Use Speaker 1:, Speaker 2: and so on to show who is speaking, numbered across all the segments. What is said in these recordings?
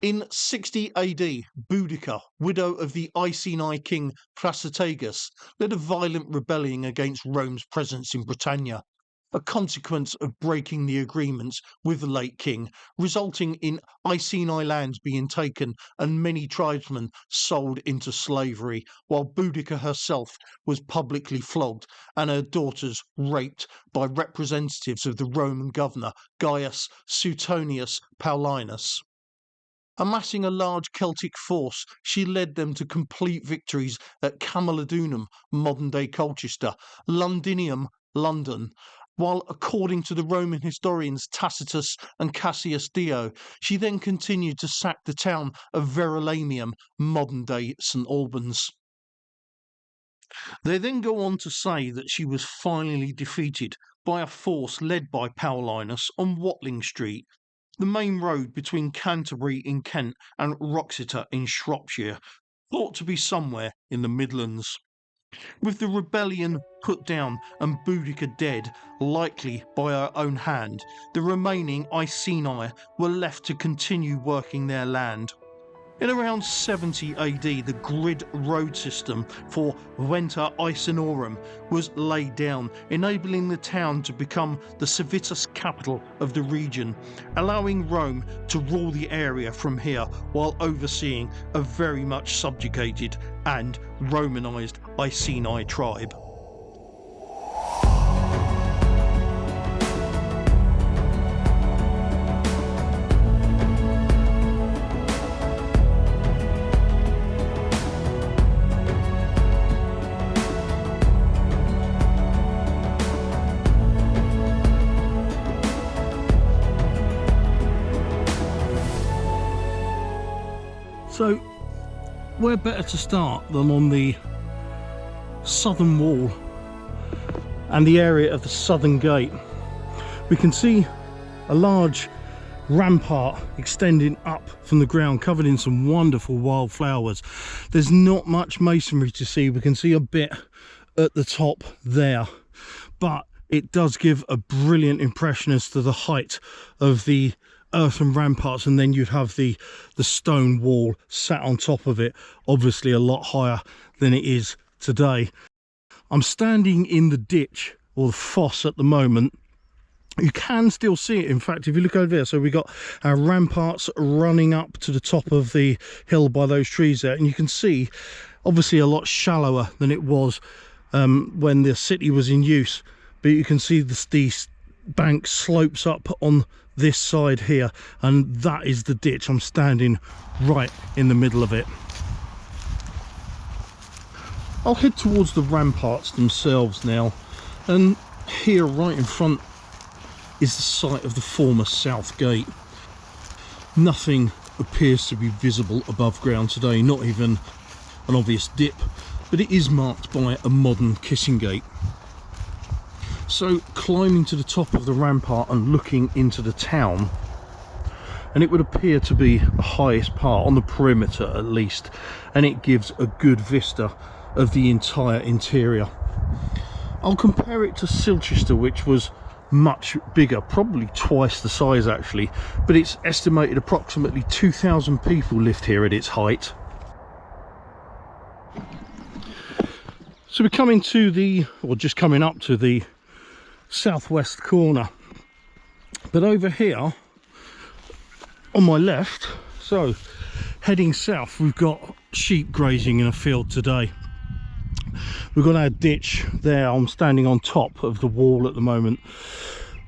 Speaker 1: In 60 AD, Boudica, widow of the Iceni king Prasutagus, led a violent rebellion against Rome's presence in Britannia, a consequence of breaking the agreements with the late king, resulting in Iceni lands being taken and many tribesmen sold into slavery, while Boudica herself was publicly flogged and her daughters raped by representatives of the Roman governor Gaius Suetonius Paulinus. Amassing a large Celtic force, she led them to complete victories at Camulodunum, modern-day Colchester, Londinium, London, while according to the Roman historians Tacitus and Cassius Dio, she then continued to sack the town of Verulamium, modern-day St Albans. They then go on to say that she was finally defeated by a force led by Paulinus on Watling Street, the main road between Canterbury in Kent and Wroxeter in Shropshire, thought to be somewhere in the Midlands. With the rebellion put down and Boudica dead, likely by her own hand, the remaining Iceni were left to continue working their land. In around 70 AD, the grid road system for Venta Icenorum was laid down, enabling the town to become the Civitas capital of the region, allowing Rome to rule the area from here while overseeing a very much subjugated and Romanized Iceni tribe. So, where better to start than on the southern wall and the area of the southern gate. We can see a large rampart extending up from the ground, covered in some wonderful wildflowers. There's not much masonry to see. We can see a bit at the top there, but it does give a brilliant impression as to the height of the earthen ramparts, and then you'd have the stone wall sat on top of it, obviously a lot higher than it is today. I'm standing in the ditch or the fosse at the moment. You can still see it, in fact, if you look over there. So we got our ramparts running up to the top of the hill by those trees there, and you can see obviously a lot shallower than it was when the city was in use, but you can see the bank slopes up on this side here, and that is the ditch. I'm standing right in the middle of it. I'll head towards the ramparts themselves now, and here right in front is the site of the former south gate. Nothing appears to be visible above ground today, not even an obvious dip, but it is marked by a modern kissing gate. So climbing to the top of the rampart and looking into the town, and it would appear to be the highest part on the perimeter at least, and it gives a good vista of the entire interior. I'll compare it to Silchester, which was much bigger, probably twice the size actually, but it's estimated approximately 2,000 people lived here at its height. So we're coming to the, or just coming up to the southwest corner, but over here on my left, so heading south, we've got sheep grazing in a field today. We've got our ditch there. I'm standing on top of the wall at the moment,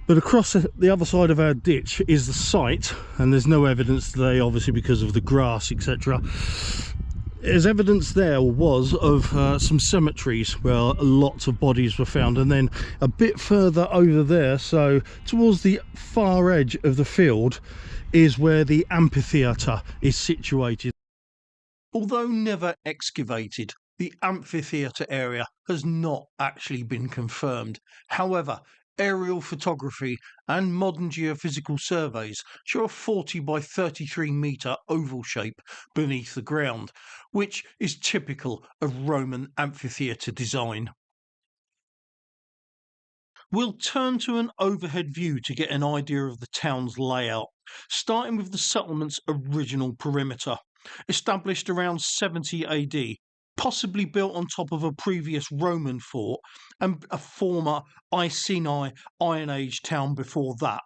Speaker 1: but across the other side of our ditch is the site, and there's no evidence today, obviously because of the grass, etc. There's evidence there, or was, of some cemeteries where lots of bodies were found, and then a bit further over there, so towards the far edge of the field, is where the amphitheatre is situated. Although never excavated, the amphitheatre area has not actually been confirmed. However, aerial photography and modern geophysical surveys show a 40 by 33 metre oval shape beneath the ground, which is typical of Roman amphitheatre design. We'll turn to an overhead view to get an idea of the town's layout, starting with the settlement's original perimeter, established around 70 AD, possibly built on top of a previous Roman fort and a former Iceni Iron Age town before that.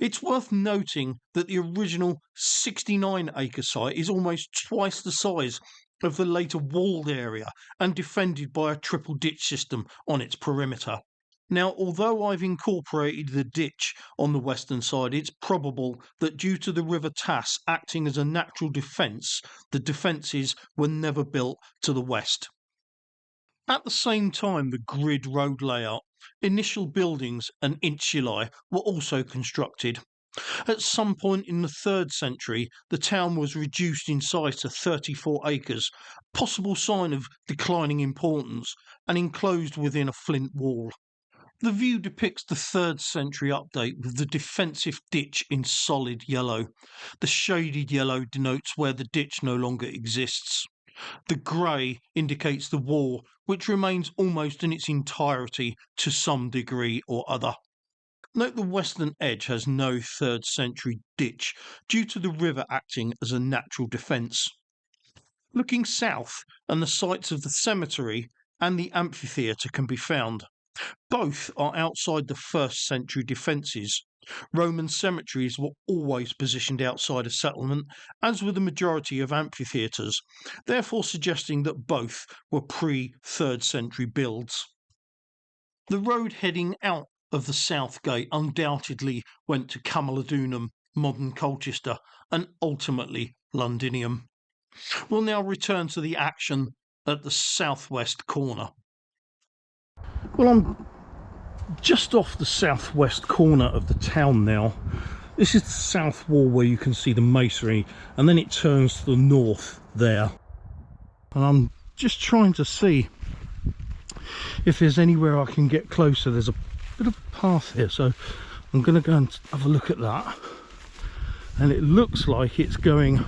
Speaker 1: It's worth noting that the original 69-acre site is almost twice the size of the later walled area and defended by a triple ditch system on its perimeter. Now, although I've incorporated the ditch on the western side, it's probable that due to the River Tass acting as a natural defence, the defences were never built to the west. At the same time, the grid road layout, initial buildings and insulae were also constructed. At some point in the 3rd century, the town was reduced in size to 34 acres, possible sign of declining importance, and enclosed within a flint wall. The view depicts the 3rd century update with the defensive ditch in solid yellow. The shaded yellow denotes where the ditch no longer exists. The grey indicates the wall, which remains almost in its entirety to some degree or other. Note the western edge has no 3rd century ditch due to the river acting as a natural defence. Looking south, and the sites of the cemetery and the amphitheatre can be found. Both are outside the 1st century defences. Roman cemeteries were always positioned outside a settlement, as were the majority of amphitheatres, therefore suggesting that both were pre-3rd century builds. The road heading out of the south gate undoubtedly went to Camulodunum, modern Colchester, and ultimately Londinium. We'll now return to the action at the southwest corner. Well, I'm just off the southwest corner of the town now. This is the south wall where you can see the masonry, and then it turns to the north there. And I'm just trying to see if there's anywhere I can get closer. There's a bit of a path here, so I'm going to go and have a look at that. And it looks like it's going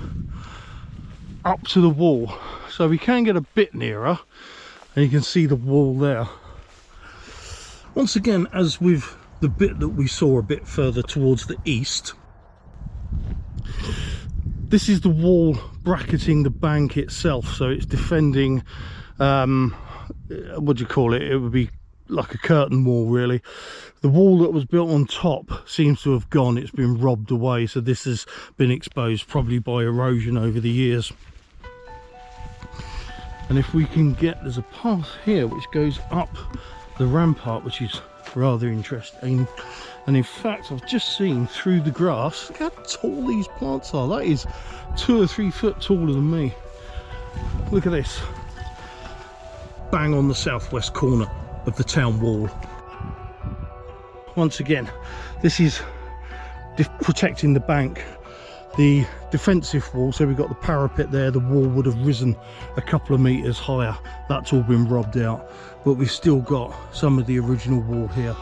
Speaker 1: up to the wall, so we can get a bit nearer, and you can see the wall there. Once again, as with the bit that we saw a bit further towards the east, this is the wall bracketing the bank itself, so it's defending, what do you call it? It would be like a curtain wall, really. The wall that was built on top seems to have gone, it's been robbed away, so this has been exposed probably by erosion over the years. And if we can get, there's a path here which goes up the rampart, which is rather interesting. And in fact, I've just seen through the grass, look how tall these plants are. That is 2 or 3 foot taller than me. Look at this, bang on the southwest corner of the town wall. Once again, this is protecting the bank, the defensive wall. So we've got the parapet there, the wall would have risen a couple of meters higher. That's all been robbed out, but we've still got some of the original wall here.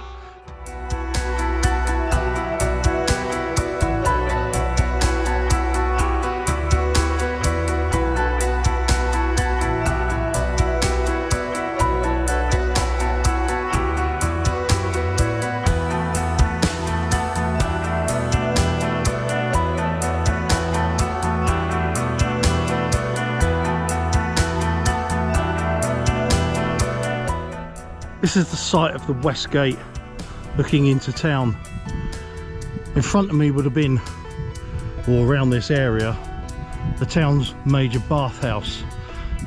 Speaker 1: This is the site of the west gate looking into town. In front of me would have been, or around this area, the town's major bathhouse.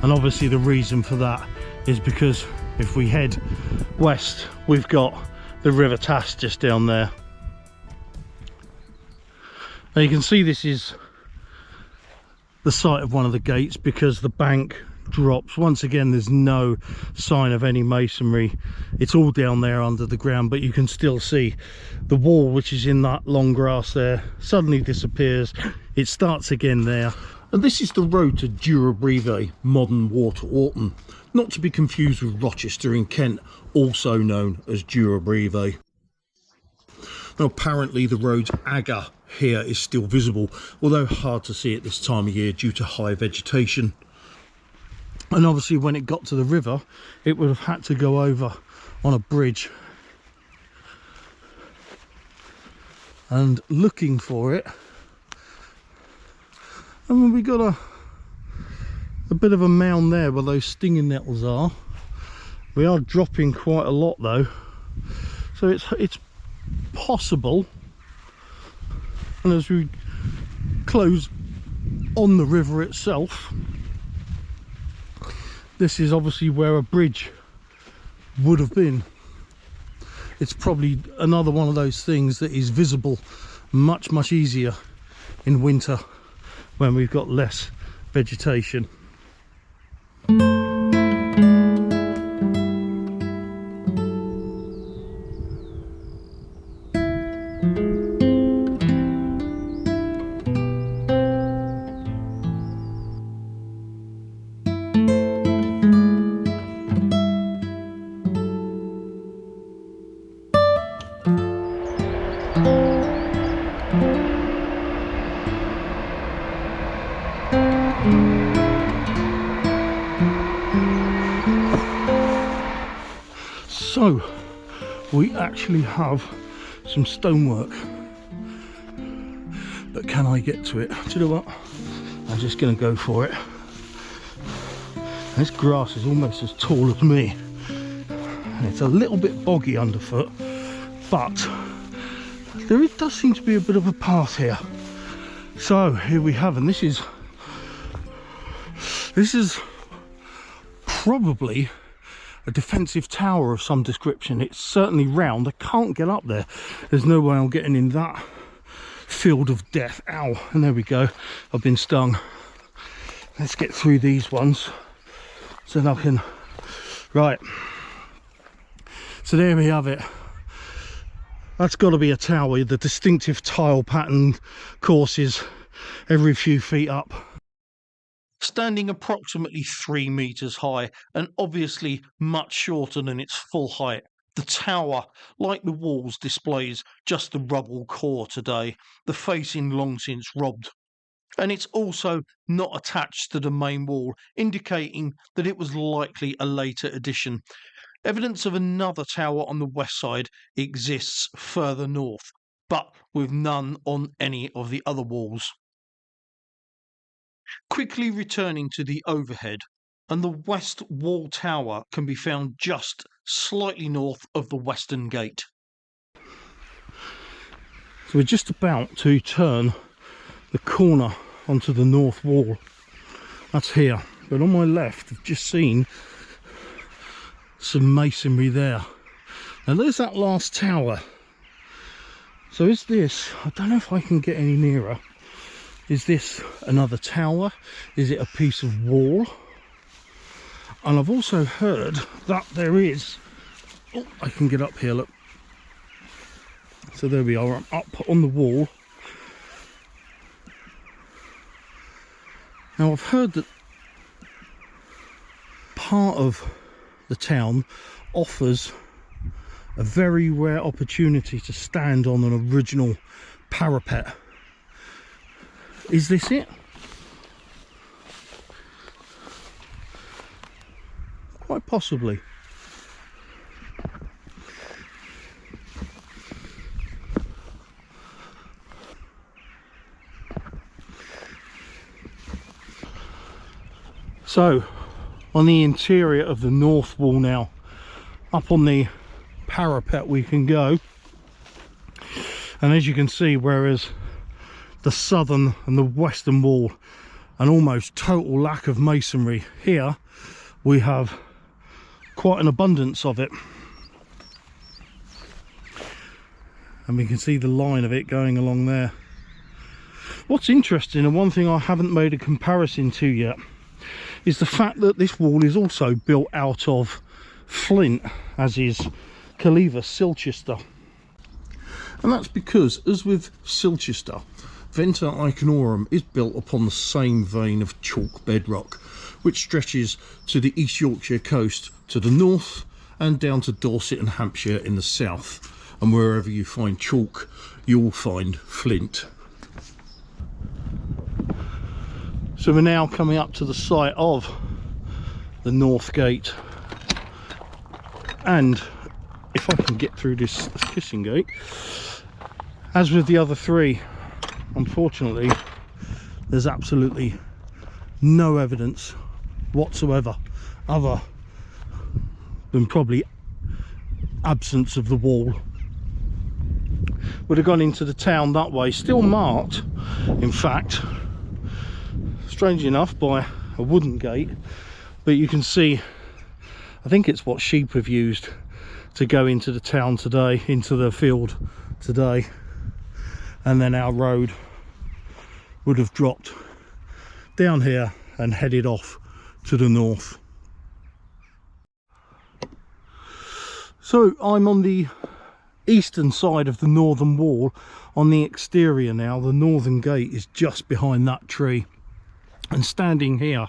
Speaker 1: And obviously the reason for that is because if we head west, we've got the River Tass just down there. Now you can see this is the site of one of the gates because the bank drops. Once again, there's no sign of any masonry. It's all down there under the ground, but you can still see the wall, which is in that long grass there, suddenly disappears. It starts again there. And this is the road to Durabreve, modern Water Orton, not to be confused with Rochester in Kent, also known as Durabreve. Now apparently the road's agger here is still visible, although hard to see at this time of year due to high vegetation. And obviously when it got to the river, it would have had to go over on a bridge. and looking for it. And then we got a bit of a mound there where those stinging nettles are. We are dropping quite a lot though, so it's possible. And as we close on the river itself, this is obviously where a bridge would have been. It's probably another one of those things that is visible much easier in winter when we've got less vegetation. So we actually have some stonework, but can I get to it? Do you know what? I'm just going to go for it. This grass is almost as tall as me, and it's a little bit boggy underfoot, but there does seem to be a bit of a path here. So here we have, and this is probably a defensive tower of some description. It's certainly round. I can't get up there. There's no way I'm getting in that field of death. Ow, and there we go. I've been stung. Let's get through these ones so that I can... Right, so there we have it. That's got to be a tower. The distinctive tile pattern courses every few feet up. Standing approximately 3 meters high and obviously much shorter than its full height, the tower, like the walls, displays just the rubble core today, the facing long since robbed. And it's also not attached to the main wall, indicating that it was likely a later addition. Evidence of another tower on the west side exists further north, but with none on any of the other walls. Quickly returning to the overhead, and the west wall tower can be found just slightly north of the western gate. So we're just about to turn the corner onto the north wall. That's here, but on my left I've just seen some masonry there. Now there's that last tower. So is this, I don't know if I can get any nearer. Is this another tower? Is it a piece of wall? And I've also heard that there is... Oh, I can get up here, look. So there we are, I'm up on the wall. Now I've heard that part of the town offers a very rare opportunity to stand on an original parapet. Is this it? Quite possibly. So, on the interior of the north wall now, up on the parapet we can go. And as you can see, whereas the southern and the western wall, an almost total lack of masonry, here we have quite an abundance of it, and we can see the line of it going along there. What's interesting, and one thing I haven't made a comparison to yet, is the fact that this wall is also built out of flint, as is Civitas Silchester. And that's because, as with Silchester, Venta Icenorum is built upon the same vein of chalk bedrock, which stretches to the East Yorkshire coast to the north and down to Dorset and Hampshire in the south. And wherever you find chalk, you'll find flint. So we're now coming up to the site of the north gate, and if I can get through this kissing gate,
Speaker 2: As with the other three, unfortunately, there's absolutely no evidence whatsoever other than probably absence of the wall. Would have gone into the town that way, still marked, in fact, strangely enough, by a wooden gate, but you can see, I think it's what sheep have used to go into the town today, into the field today, and then our road would have dropped down here and headed off to the north. So I'm on the eastern side of the northern wall, on the exterior now. The northern gate is just behind that tree, and standing here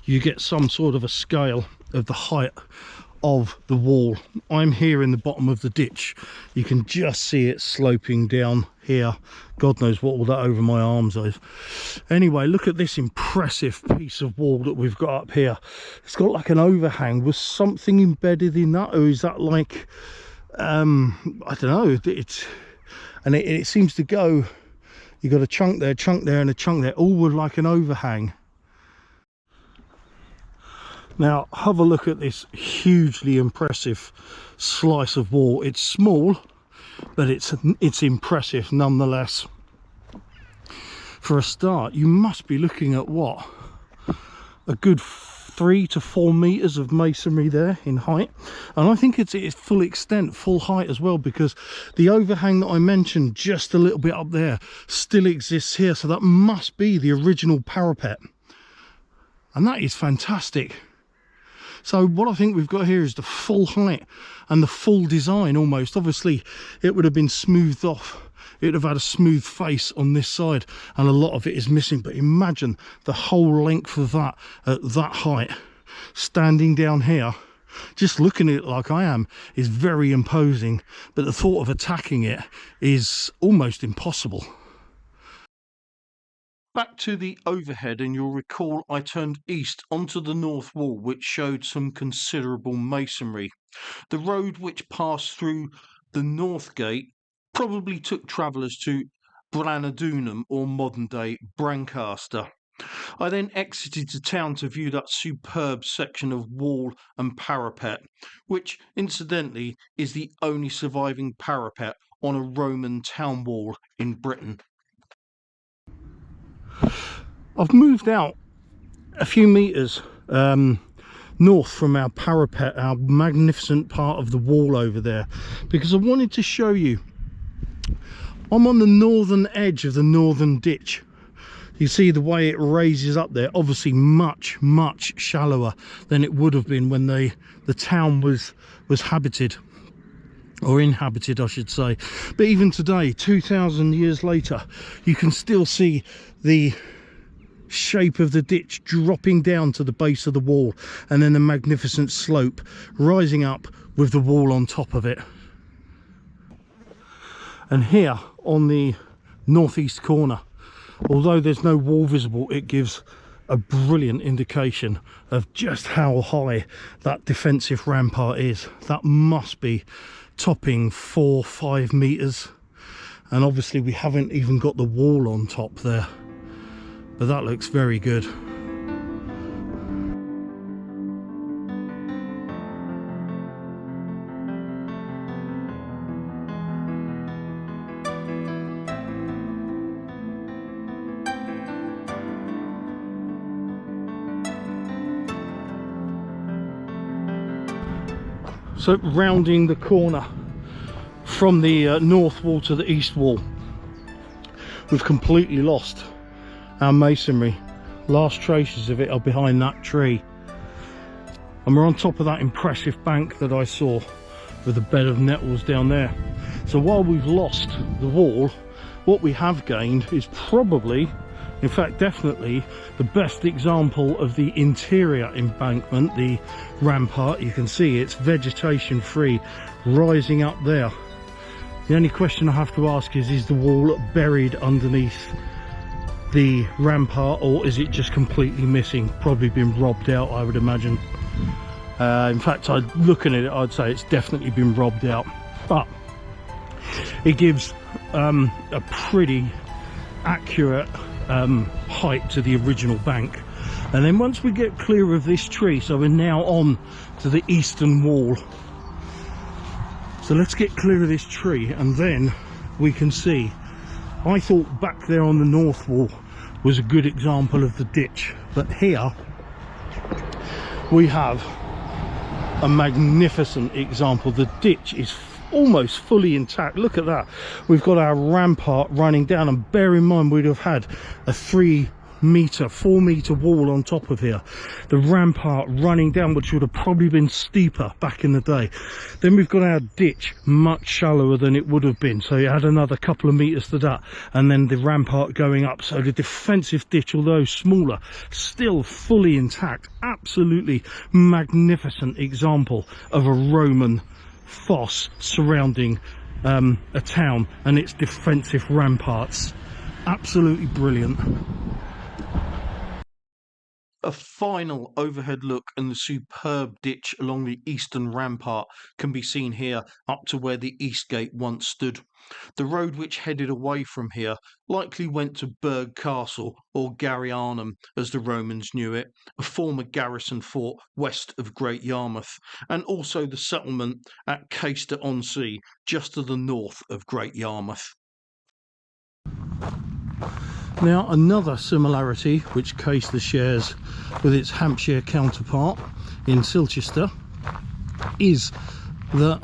Speaker 2: you get some sort of a scale of the height of the wall. I'm here in the bottom of the ditch. You can just see it sloping down here. God knows what all that over my arms is. Anyway, look at this impressive piece of wall that we've got up here. It's got like an overhang. Was something embedded in that, or is that like I don't know, it seems to go, you got a chunk there and a chunk there, all with like an overhang. Now have a look at this hugely impressive slice of wall. It's small, but it's impressive nonetheless. For a start, you must be looking at what, a good 3 to 4 meters of masonry there in height, and I think it's full extent, full height as well, because the overhang that I mentioned just a little bit up there still exists here, so that must be the original parapet, and that is fantastic. So what I think we've got here is the full height and the full design almost. Obviously it would have been smoothed off, it would have had a smooth face on this side, and a lot of it is missing, but imagine the whole length of that at that height, standing down here. Just looking at it like I am is very imposing, but the thought of attacking it is almost impossible.
Speaker 1: Back to the overhead, and you'll recall I turned east onto the north wall, which showed some considerable masonry. The road which passed through the north gate probably took travellers to Branadunum, or modern day Brancaster. I then exited the town to view that superb section of wall and parapet, which incidentally is the only surviving parapet on a Roman town wall in Britain.
Speaker 2: I've moved out a few meters north from our parapet, our magnificent part of the wall over there, because I wanted to show you I'm on the northern edge of the northern ditch. You see the way it raises up there, obviously much shallower than it would have been when the town was habited, or inhabited I should say. But even today, 2,000 years later, you can still see the shape of the ditch dropping down to the base of the wall, and then the magnificent slope rising up with the wall on top of it. And here on the northeast corner, although there's no wall visible, it gives a brilliant indication of just how high that defensive rampart is. That must be topping 4-5 meters, and obviously we haven't even got the wall on top there, but that looks very good. So rounding the corner from the north wall to the east wall, we've completely lost our masonry. Last traces of it are behind that tree, and we're on top of that impressive bank that I saw with a bed of nettles down there. So while we've lost the wall, what we have gained is probably, in fact definitely, the best example of the interior embankment, the rampart. You can see it's vegetation free, rising up there. The only question I have to ask is the wall buried underneath the rampart, or is it just completely missing? Probably been robbed out, I would imagine. In fact, looking at it, I'd say it's definitely been robbed out, but it gives a pretty accurate height to the original bank. And then once we get clear of this tree, so we're now on to the eastern wall. So let's get clear of this tree and then we can see. I thought back there on the north wall was a good example of the ditch, but here we have a magnificent example. The ditch is almost fully intact. Look at that. We've got our rampart running down, and bear in mind we'd have had a 4-meter wall on top of here, the rampart running down, which would have probably been steeper back in the day. Then we've got our ditch much shallower than it would have been, so you had another couple of meters to that, and then the rampart going up. So the defensive ditch, although smaller, still fully intact. Absolutely magnificent example of a Roman fosse surrounding a town and its defensive ramparts. Absolutely brilliant.
Speaker 1: A final overhead look and the superb ditch along the eastern rampart can be seen here up to where the east gate once stood. The road which headed away from here likely went to Burgh Castle, or Garryanum as the Romans knew it, a former garrison fort west of Great Yarmouth, and also the settlement at Caistor on Sea just to the north of Great Yarmouth.
Speaker 2: Now, another similarity which Caistor shares with its Hampshire counterpart in Silchester is that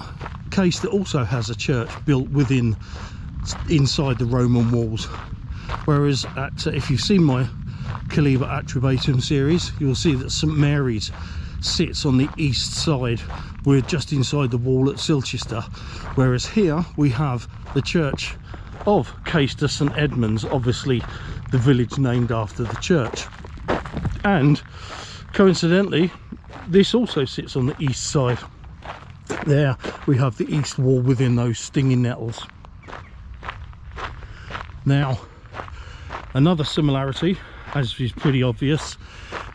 Speaker 2: Caistor also has a church built inside the Roman walls, whereas if you've seen my Caliber Attribatum series, you'll see that St Mary's sits on the east side. We're just inside the wall at Silchester, whereas here we have the church of Caistor St Edmunds, obviously the village named after the church. And coincidentally, this also sits on the east side. There we have the east wall within those stinging nettles. Now, another similarity, as is pretty obvious,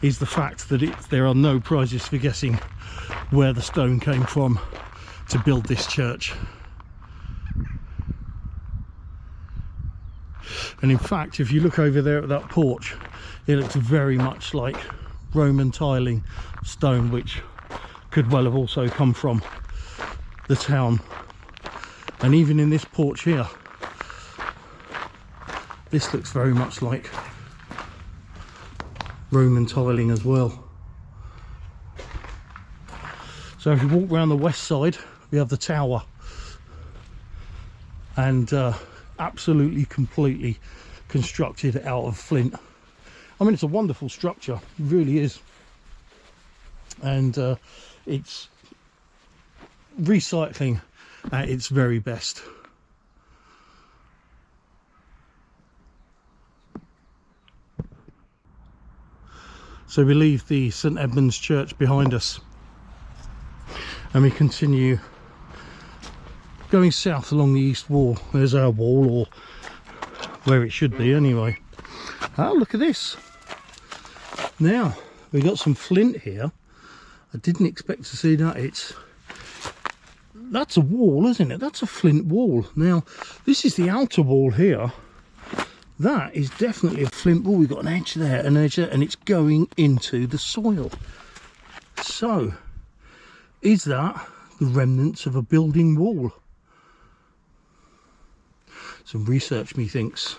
Speaker 2: is the fact that there are no prizes for guessing where the stone came from to build this church. And in fact, if you look over there at that porch, it looks very much like Roman tiling stone, which could well have also come from the town. And even in this porch here, this looks very much like Roman tiling as well. So if you walk around the west side, we have the tower, and absolutely completely constructed out of flint. I mean, it's a wonderful structure, it really is, and it's recycling at its very best. So we leave the St Edmunds Church behind us and we continue going south along the east wall. There's our wall, or where it should be anyway. Oh, look at this. Now, we got some flint here. I didn't expect to see that. That's a wall, isn't it? That's a flint wall. Now, this is the outer wall here. That is definitely a flint wall. We've got an edge there, an edge there, and it's going into the soil. So, is that the remnants of a building wall? Some research, methinks.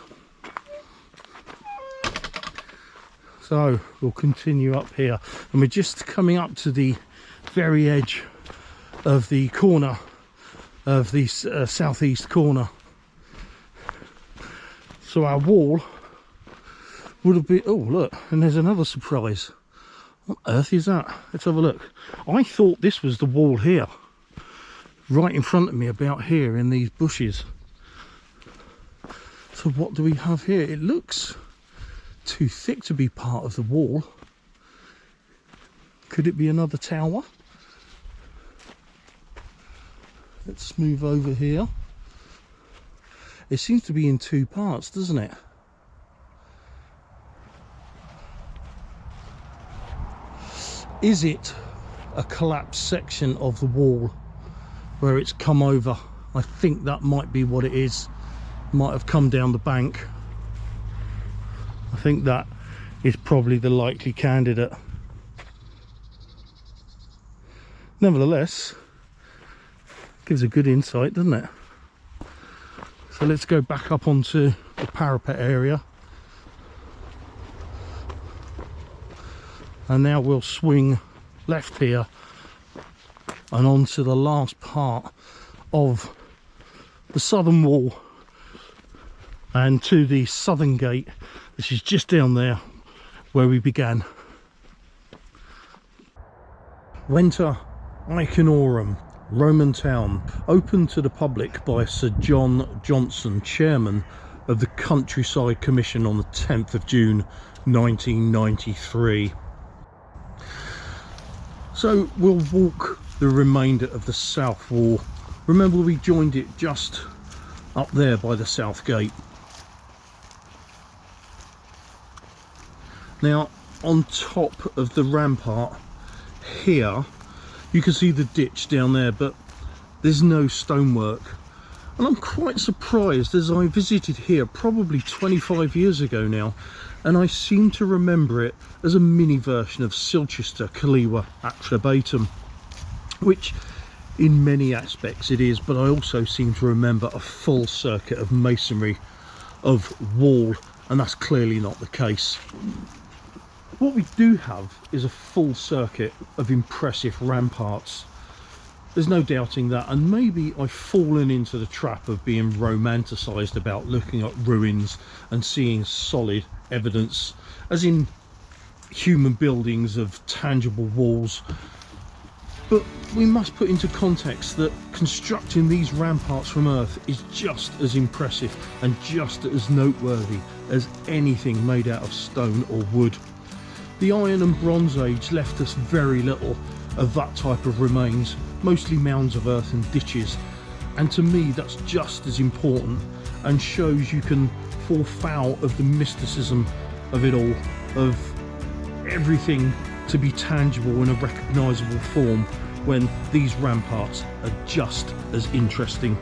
Speaker 2: So we'll continue up here, and we're just coming up to the very edge of the corner of the southeast corner. So our wall would have been, oh look, and there's another surprise. What on earth is that? Let's have a look. I thought this was the wall here, right in front of me, about here in these bushes. So what do we have here? It looks too thick to be part of the wall. Could it be another tower? Let's move over here. It seems to be in two parts, doesn't it? Is it a collapsed section of the wall where it's come over? I think that might be what it is. might have come down the bank. I think that is probably the likely candidate. Nevertheless, gives a good insight, doesn't it? So let's go back up onto the parapet area. And now we'll swing left here and onto the last part of the southern wall and to the southern gate, which is just down there where we began. Venta, Icenorum, Roman town, opened to the public by Sir John Johnson, chairman of the Countryside Commission on the 10th of June 1993. So we'll walk the remainder of the south wall. Remember, we joined it just up there by the south gate. Now, on top of the rampart here, you can see the ditch down there, but there's no stonework. And I'm quite surprised, as I visited here probably 25 years ago now, and I seem to remember it as a mini version of Silchester Kaliwa Atrebatum, which in many aspects it is, but I also seem to remember a full circuit of masonry of wall, and that's clearly not the case. What we do have is a full circuit of impressive ramparts. There's no doubting that, and maybe I've fallen into the trap of being romanticised about looking at ruins and seeing solid evidence, as in human buildings of tangible walls. But we must put into context that constructing these ramparts from earth is just as impressive and just as noteworthy as anything made out of stone or wood. The Iron and Bronze Age left us very little of that type of remains, mostly mounds of earth and ditches, and to me that's just as important and shows you can fall foul of the mysticism of it all, of everything to be tangible in a recognisable form, when these ramparts are just as interesting.